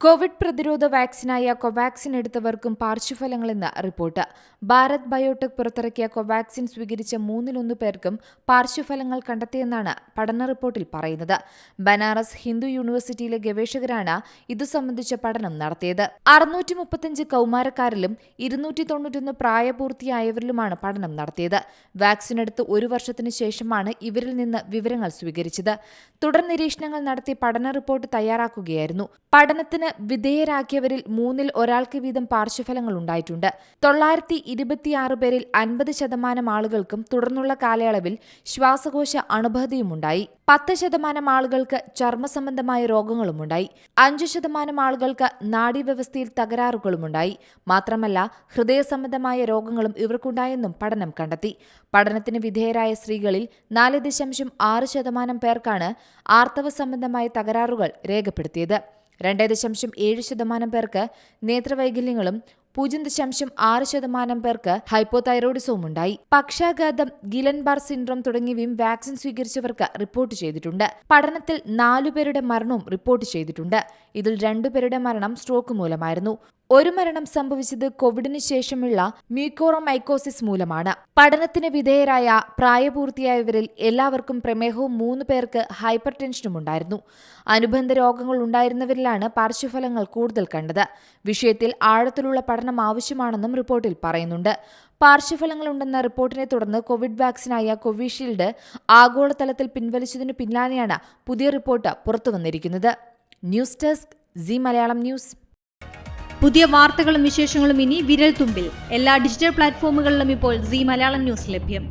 Covid പ്രതിരോധ വാക്സിനായ Covaxin എടുത്തവർക്കും പാർശ്വഫലങ്ങളെന്ന് report. Bharat biotech പുറത്തിറക്കിയ കോവാക്സിൻ സ്വീകരിച്ച 1/3 പേർക്കും പാർശ്വഫലങ്ങൾ കണ്ടെത്തിയെന്നാണ് പഠന റിപ്പോർട്ടിൽ പറയുന്നത്. ബനാറസ് ഹിന്ദു യൂണിവേഴ്സിറ്റിയിലെ ഗവേഷകരാണ് ഇതു സംബന്ധിച്ച പഠനം നടത്തിയത്. 635 കൌമാരക്കാരിലും 291 പ്രായപൂർത്തിയായവരിലുമാണ് പഠനം നടത്തിയത്. വാക്സിൻ എടുത്ത് 1 വർഷത്തിനു ശേഷമാണ് ഇവരിൽ നിന്ന് വിവരങ്ങൾ സ്വീകരിച്ചത്. തുടർ നിരീക്ഷണങ്ങൾ നടത്തി പഠന റിപ്പോർട്ട് തയ്യാറാക്കുകയായിരുന്നു. പഠനത്തിന് വിധേയരാക്കിയവരിൽ 3-ൽ ഒരാൾക്ക് വീതം പാർശ്വഫലങ്ങൾ ഉണ്ടായിട്ടുണ്ട്. 926 പേരിൽ 50% ആളുകൾക്കും തുടർന്നുള്ള കാലയളവിൽ ശ്വാസകോശ അണുബാധയുമുണ്ടായി. 10% ആളുകൾക്ക് ചർമ്മസംബന്ധമായ രോഗങ്ങളുമുണ്ടായി. 5% ആളുകൾക്ക് നാഡീവ്യവസ്ഥയിൽ തകരാറുകളുമുണ്ടായി. മാത്രമല്ല, ഹൃദയ സംബന്ധമായ രോഗങ്ങളും ഇവർക്കുണ്ടായെന്നും പഠനം കണ്ടെത്തി. പഠനത്തിന് വിധേയരായ സ്ത്രീകളിൽ 4.6% പേർക്കാണ് ആർത്തവ സംബന്ധമായ തകരാറുകൾ രേഖപ്പെടുത്തിയത്. 2.7% പേർക്ക് നേത്രവൈകല്യങ്ങളും 0.6% പേർക്ക് ഹൈപ്പോതൈറോയിഡിസവും ഉണ്ടായി. പക്ഷാഘാതം, ഗിലൻ-ബാർ സിൻഡ്രോം തുടങ്ങിയവയും വാക്സിൻ സ്വീകരിച്ചവർക്ക് റിപ്പോർട്ട് ചെയ്തിട്ടുണ്ട്. പഠനത്തിൽ 4 പേരുടെ മരണവും റിപ്പോർട്ട് ചെയ്തിട്ടുണ്ട്. ഇതിൽ 2 പേരുടെ മരണം സ്ട്രോക്ക് മൂലമായിരുന്നു. ഒരു മരണം സംഭവിച്ചത് കോവിഡിന് ശേഷമുള്ള മ്യൂക്കോറമൈക്കോസിസ് മൂലമാണ്. പഠനത്തിന് വിധേയരായ പ്രായപൂർത്തിയായവരിൽ എല്ലാവർക്കും പ്രമേഹവും 3 പേർക്ക് ഹൈപ്പർ ടെൻഷനും ഉണ്ടായിരുന്നു. അനുബന്ധ രോഗങ്ങൾ ഉണ്ടായിരുന്നവരിലാണ് പാർശ്വഫലങ്ങൾ കൂടുതൽ കണ്ടത്. വിഷയത്തിൽ ആഴത്തിലുള്ള പഠനം ആവശ്യമാണെന്നും റിപ്പോർട്ടിൽ പറയുന്നുണ്ട്. പാർശ്വഫലങ്ങളുണ്ടെന്ന റിപ്പോർട്ടിനെ തുടർന്ന് കോവിഡ് വാക്സിനായ കോവിഷീൽഡ് ആഗോളതലത്തിൽ പിൻവലിച്ചതിനു പിന്നാലെയാണ് പുതിയ റിപ്പോർട്ട് പുറത്തുവന്നിരിക്കുന്നത്. News desk Zee Malayalam news. പുതിയ വാർത്തകളും വിശേഷങ്ങളും ഇനി വിരൽ തുമ്പിൽ. എല്ലാ ഡിജിറ്റൽ പ്ലാറ്റ്ഫോമുകളിലും ഇപ്പോൾ സീ മലയാളം ന്യൂസ് ലഭ്യം.